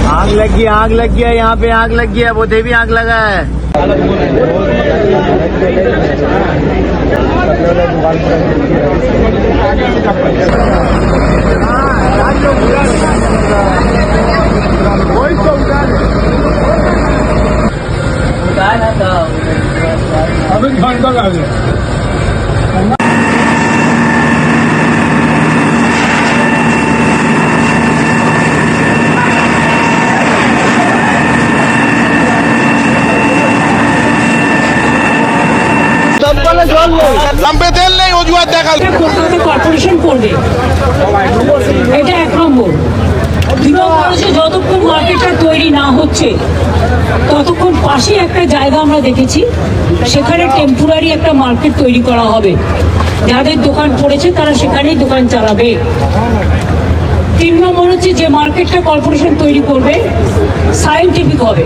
आग लग गया, यहाँ पे आग लग गया, वो भी आग लगा है। अभी घंटा लगे। লম্বে তেল নেই, অজুহাত দেখাল। কলকাতা কর্পোরেশন করবে, এটা এক নম্বর। দুই নম্বর হচ্ছে যতক্ষণ মার্কেটটা তৈরি না হচ্ছে ততক্ষণ পাশে একটা জায়গা আমরা দেখেছি, সেখানে টেম্পোরারি একটা মার্কেট তৈরি করা হবে। যাদের দোকান পড়েছে তারা সেখানেই দোকান চালাবে। তিন নম্বর হচ্ছে যে মার্কেটটা কর্পোরেশন তৈরি করবে সায়েন্টিফিক হবে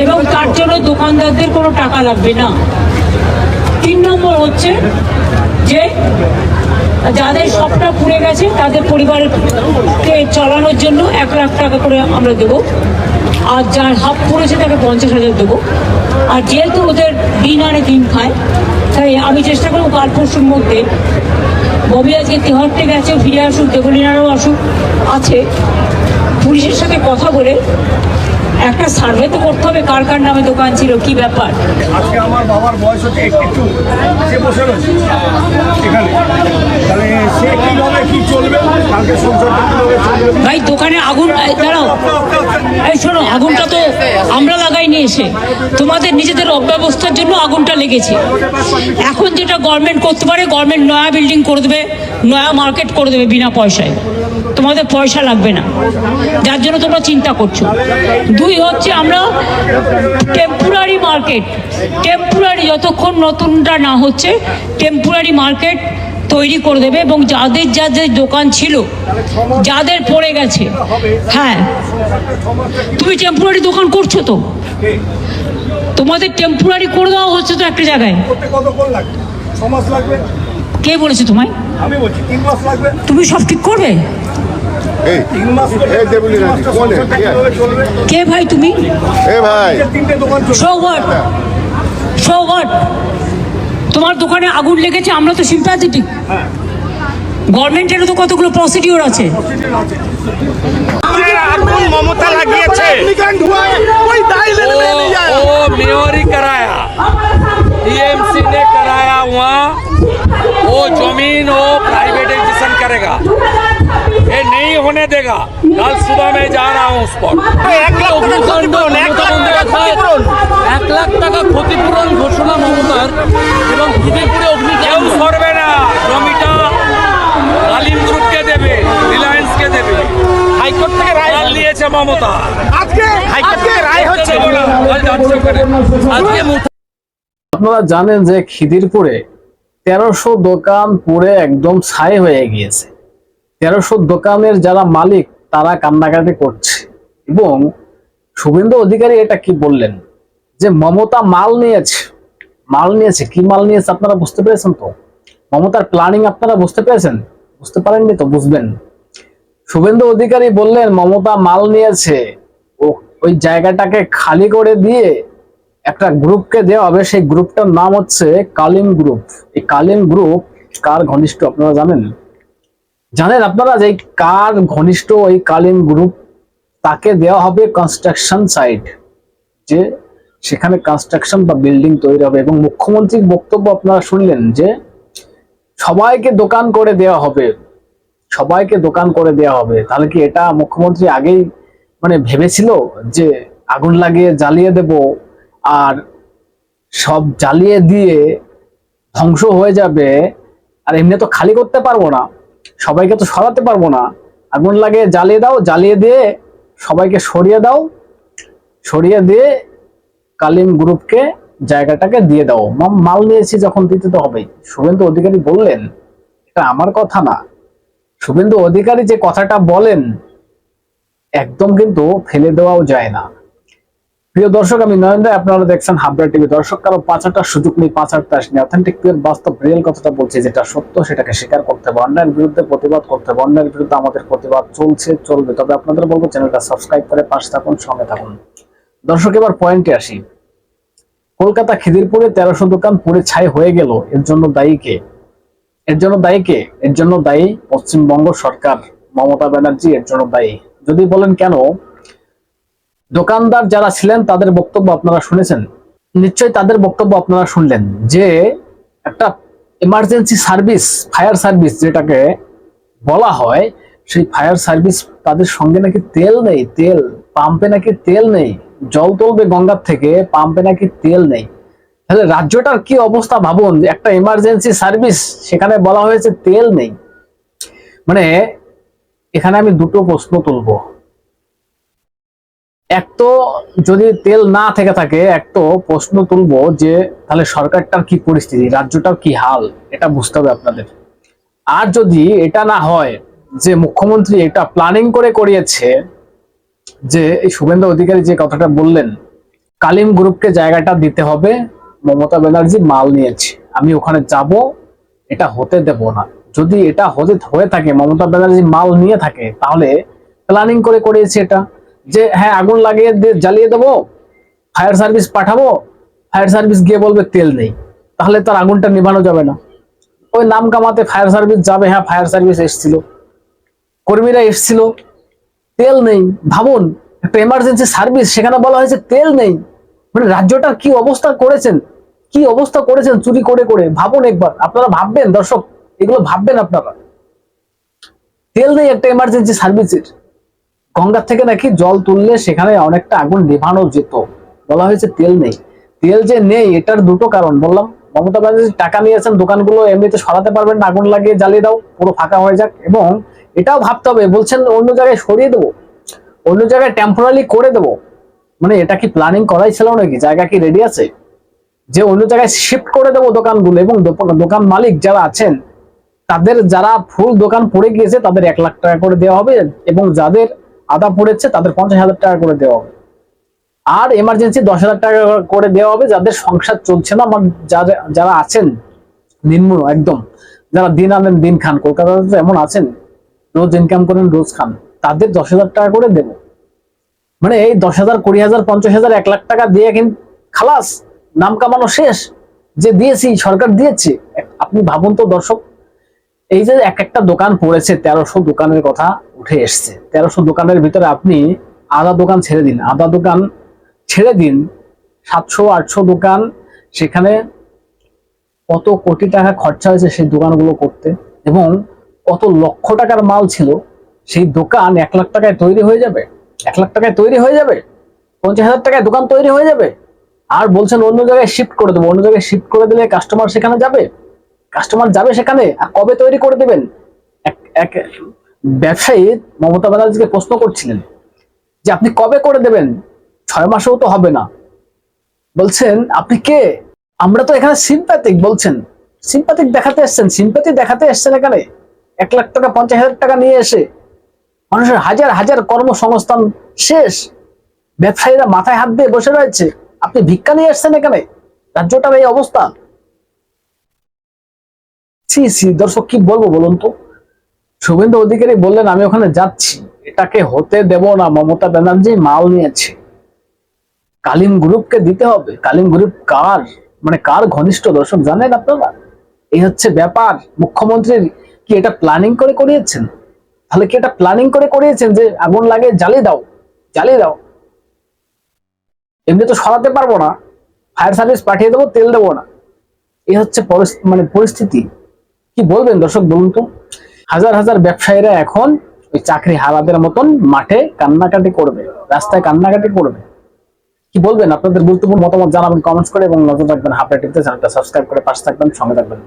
এবং তার জন্য দোকানদারদের কোনো টাকা লাগবে না। তিন নম্বর হচ্ছে যে যাদের সবটা পুড়ে গেছে তাদের পরিবারকে চালানোর জন্য 1 লাখ টাকা করে আমরা দেবো, আর যার হাফ পড়েছে তাকে 50,000 দেবো। আর যেহেতু ওদের দিন আনে দিন খায়, তাই আমি চেষ্টা করবো কাল পরশুর মধ্যে, ববি আজকে তেহট্টে গেছে, ফিরে আসুক, দেবলীনারও আসুক আছে, পুলিশের সাথে কথা বলে একটা সার্ভে তো করতে হবে কার কার নামে দোকান ছিল, কি ব্যাপার। আজকে আমার বাবার বয়স হচ্ছে 82, সে বসে রয়েছে এখানে, তাহলে সে কিভাবে কি চলবে, কালকে সংসারটা কিভাবে চলবে। ভাই দোকানে আগুন, দাঁড়াও, এই শোনো, আগুনটা তো আমরা লাগাইনি এসে, তোমাদের নিজেদের অব্যবস্থার জন্য আগুনটা লেগেছে। এখন যেটা গভর্নমেন্ট করতে পারে, গভর্নমেন্ট নয়া বিল্ডিং করে দেবে, নয়া মার্কেট করে দেবে বিনা পয়সায়, তোমাদের পয়সা লাগবে না, যার জন্য তোমরা চিন্তা করছো। দুই হচ্ছে আমরা টেম্পোরারি মার্কেট, টেম্পোরারি যতক্ষণ নতুনটা না হচ্ছে টেম্পোরারি মার্কেট তৈরি করে দেবে এবং যাদের যাদের দোকান ছিল, যাদের পড়ে গেছে, হ্যাঁ তুমি টেম্পোরারি দোকান করছো তো, তোমাদের টেম্পোরারি করে দেওয়া হচ্ছে তো একটা জায়গায়। কতক্ষণ লাগবে? 6 মাস লাগবে। কে বলেছে তোমায়? আমি বলছি 3 মাস লাগবে। তুমি সব ঠিক করবে? 3 মাস চলবে। কে ভাই তুমি? ভাই 3টে দোকান সৌগত, তোমার দোকানে আগুন লেগেছে, আমরা তো সিম্প্যাথেটিক, গভর্নমেন্টেরও তো কতগুলো প্রসিডিওর আছে। ममता লাগিয়েছে, वो मेयर ही कराया, टीएमसी ने कराया। वहाँ वो जमीन वो प्राइवेटाइजेशन करेगा, ये नहीं होने देगा। कल सुबह मैं जा रहा हूँ उस पर। 1 লাখ টাকা ক্ষতিপূরণ ঘোষণা মমতার, এবং উদয়পুরে অগ্নিকাণ্ড করবে না, জমিটা কালিম গ্রুপকে দেবে, রিলায়েন্সকে দেবে। হাইকোর্ট থেকে রায় দিয়েছে মমতা, আজকে হাইকোর্ট থেকে রায় হচ্ছে। আপনারা জানেন যে খিদিরপুরে 1300 দোকান পুড়ে একদম ছাই হয়ে গিয়েছে। 1300 দোকানের যারা মালিক তারা কান্নাকাটি করছে, এবং শুভেন্দু অধিকারী এটা কি বললেন যে মমতা মাল নিয়েছে। কি মাল নিয়েছে আপনারা বুঝতে পেরেছেন তো? মমতার প্ল্যানিং আপনারা বুঝতে পেরেছেন? বুঝতে পারেননি তো বুঝবেন। শুভেন্দু অধিকারী বললেন মমতা মাল নিয়েছে, ওই জায়গাটাকে খালি করে দিয়ে একটা গ্রুপকে দেওয়া হবে, সেই গ্রুপটার নাম হচ্ছে কালিম গ্রুপ। এই কালিম গ্রুপ কার ঘনিষ্ঠ আপনারা জানেন আপনারা যে কার ঘনিষ্ঠ ওই কালিম গ্রুপ, তাকে দেওয়া হবে কনস্ট্রাকশন সাইট, যে সেখানে কনস্ট্রাকশন বা বিল্ডিং তৈরি হবে। এবং মুখ্যমন্ত্রীর বক্তব্য আপনারা শুনলেন যে সবাইকে দোকান করে দেওয়া হবে, তাহলে কি এটা মুখ্যমন্ত্রী আগেই ভেবেছিল যে আগুন লাগিয়ে জ্বালিয়ে দেব, আর সব জ্বালিয়ে দিয়ে ধ্বংস হয়ে যাবে, আর এমনি তো খালি করতে পারবো না, সবাইকে তো সরাতে পারবো না, আগুন লাগিয়ে জ্বালিয়ে দাও, জ্বালিয়ে দিয়ে সবাইকে সরিয়ে দিয়ে কালিম গ্রুপকে জায়গাটাকে দিয়ে দাও, মাল নিয়েছি যখন দিতে তো হবেই। শুভেন্দু অধিকারী বললেন, এটা আমার কথা না, শুভেন্দু অধিকারী যে কথাটা বলেন একদম কিন্তু ফেলে দেওয়াও যায় না। প্রিয় দর্শক, আমি নয়ন রায়, আপনারা দেখছেন হাবড়া টিভি। দর্শক, কারো পাচারটার সুযোগ নেই, পাচারটা আসেনি। অথেন্টিক পিওর বাস্তব রিয়েল কথাটা বলছি, যেটা সত্য সেটাকে স্বীকার করতে হবে, অন্যায়ের বিরুদ্ধে প্রতিবাদ করতে হবে। অন্যায়ের বিরুদ্ধে আমাদের প্রতিবাদ চলছে, চলবে। তবে আপনাদের বলবো চ্যানেলটা সাবস্ক্রাইব করে পাশে থাকুন, সঙ্গে থাকুন। দর্শক, এবার পয়েন্টে আসি। কলকাতা খিদিরপুরে 1300 দোকান পুড়ে ছাই হয়ে গেল, এর জন্য দায়ী কে? এর জন্য দায়ী পশ্চিমবঙ্গ সরকার, মমতা ব্যানার্জি এর জন্য দায়ী। যদি বলেন কেন, দোকানদার যারা ছিলেন তাদের বক্তব্য আপনারা শুনেছেন, নিশ্চয়ই তাদের বক্তব্য আপনারা শুনলেন যে একটা এমার্জেন্সি সার্ভিস, ফায়ার সার্ভিস যেটাকে বলা হয়, সেই ফায়ার সার্ভিস তাদের সঙ্গে নাকি তেল নেই, তেল পাম্পে নাকি তেল নেই। জল তুলবে গঙ্গার থেকে, পাম্পে নাকি তেল নেই। তাহলে রাজ্যটার কি অবস্থা ভাবুন, যে একটা এমার্জেন্সি সার্ভিস, সেখানে বলা হয়েছে তেল নেই। মানে এখানে আমি দুটো প্রশ্ন তুলবো। এক তো যদি তেল না থেকে থাকে, এক তো প্রশ্ন তুলবো যে তাহলে সরকারটার কি পরিস্থিতি, রাজ্যটার কি হাল, এটা বুঝতে হবে আপনাদের। আর যদি এটা না হয় যে মুখ্যমন্ত্রী এটা প্ল্যানিং করে করিয়েছে, যে এই শুভেন্দু অধিকারী যে কথাটা বললেন, কালিম গ্রুপকে জায়গাটা দিতে হবে, মমতা ব্যানার্জি মাল নিয়েছে, আমি ওখানে যাব, এটা হতে দেব না। যদি এটা হয়ে থাকে, মমতা ব্যানার্জি মাল নিয়ে থাকে, তাহলে প্ল্যানিং করে করিয়েছে এটা, যে হ্যাঁ আগুন লাগিয়ে জ্বালিয়ে দেবো, ফায়ার সার্ভিস পাঠাবো, ফায়ার সার্ভিস গিয়ে বলবে তেল নেই, তাহলে তার আগুনটা নিভানো যাবে না। ওই নাম কামাতে ফায়ার সার্ভিস যাবে, হ্যাঁ ফায়ার সার্ভিস এসেছিল, কর্মীরা এসেছিল, তেল নেই। ভাবুন, একটা এমার্জেন্সি সার্ভিস, সেখানে বলা হয়েছে তেল নেই। মানে রাজ্যটার কি অবস্থা করেছেন, কি অবস্থা করেছেন চুরি করে করে। ভাবুন একবার, আপনারা ভাববেন দর্শক, এগুলো ভাববেন আপনারা। তেল নেই একটা এমার্জেন্সি সার্ভিসের, গঙ্গার থেকে নাকি জল তুললে সেখানে অনেকটা আগুন নেভানো যেত, বলা হয়েছে তেল নেই। তেল যে নেই, এটার দুটো কারণ বললাম। মমতা ব্যানার্জি টাকা নিয়েছেন, দোকানগুলো এমনিতে সরাতে পারবেন না, আগুন লাগিয়ে জ্বালিয়ে দাও, পুরো ফাঁকা হয়ে যাক। এবং এটাও ভাবতে হবে, বলছেন অন্য জায়গায় সরিয়ে দেবো, অন্য জায়গায় টেম্পোরারি করে দেবো। মানে এটা কি প্ল্যানিং করাই ছিল নাকি? জায়গা কি রেডি আছে যে অন্য জায়গায় শিফট করে দেবো দোকানগুলো? এবং দোকান মালিক যারা আছেন, তাদের যারা ফুল দোকান পড়ে গিয়েছে তাদের 1 লাখ টাকা করে দেওয়া হবে, এবং যাদের আদা পড়েছে তাদের 50,000 টাকা করে দেওয়া হবে। আর এমার্জেন্সি 10,000 টাকা করে দেওয়া হবে যাদের সংসার চলছে না, যারা আছেন নিম্ন একদম, যারা দিন আনেন দিন খান, কলকাতাতে তো এমন আছেন রোজ ইনকাম করেন রোজ খান, তাদের 10,000 টাকা করে দেবো। মানে এই 10,000, 20,000, 50,000, 1 লাখ টাকা দিয়ে কিন্তু খালাস, নাম কামানো শেষ। যে দিয়েছি, সরকার দিয়েছে। আপনি ভাবুন তো দর্শক, এই যে একটা দোকান পড়েছে, 1300 দোকানের কথা উঠে এসছে। 1300 দোকানের ভিতরে আপনি আদা দোকান ছেড়ে দিন, 700-800 দোকান, সেখানে কত কোটি টাকা খরচা হয়েছে সেই দোকানগুলো করতে, এবং কত লক্ষ টাকার মাল ছিল। সেই দোকান 1 লাখ টাকায় তৈরি হয়ে যাবে, 1 লাখ টাকায় তৈরি হয়ে যাবে, 50,000 টাকায় দোকান তৈরি হয়ে যাবে। আর বলছেন অন্য জায়গায় শিফট করে দেবো। অন্য জায়গায় শিফট করে দিলে কাস্টমার সেখানে যাবে, কাস্টমার যাবে সেখানে। আর কবে তৈরি করে দেবেন? এক ব্যবসায়ী মমতা ব্যানার্জিকে প্রশ্ন করছিলেন যে আপনি কবে করে দেবেন? 6 মাসেও তো হবে না। বলছেন আপনি কে? আমরা তো এখানে সিম্প্যাথিক, বলছেন সিম্প্যাথিক দেখাতে এসছেন, সিম্প্যাথি দেখাতে এসছেন এখানে। 1 লাখ টাকা, 50,000 টাকা নিয়ে এসে মানুষের হাজার হাজার কর্মসংস্থান শেষ, ব্যবসায়ীরা মাথায় হাত দিয়ে বসে রয়েছে, আপনি ভিক্ষা নিয়ে এসছেন এখানে। রাজ্যটার এই অবস্থা। দর্শক, কি বলবো বলুন তো? শুভেন্দু অধিকারী বললেন আমি ওখানে যাচ্ছি, এটাকে হতে দেব না। মমতা ব্যানার্জি মাল নিয়েছে, কালিম গ্রুপকে দিতে হবে। কালিম গ্রুপ কার, মানে কার ঘনিষ্ঠ দর্শক জানেন আপনারা? এই হচ্ছে ব্যাপার। মুখ্যমন্ত্রীর কি এটা প্ল্যানিং করে করিয়েছেন? তাহলে কি এটা প্ল্যানিং করে করিয়েছেন যে আগুন লাগে জ্বালিয়ে দাও, জ্বালিয়ে দাও? এমনি তো সরাতে পারবো না, ফায়ার সার্ভিস পাঠিয়ে দেবো, তেল দেবো না। এই হচ্ছে পরিস্থিতি। কি বলবেন দর্শক বলুন তো? হাজার হাজার ব্যবসায়ীরা এখন ওই চাকরি হারাদের মতন মাঠে কান্নাকাটি করবে, রাস্তায় কান্নাকাটি করবে। কি বলবেন? আপনাদের গুরুত্বপূর্ণ মতামত জানাবেন কমেন্টস করে, এবং নজর রাখবেন হাবড়া টিভিতে। চ্যানেলটা সাবস্ক্রাইব করে পাশে থাকবেন, সঙ্গে থাকবেন।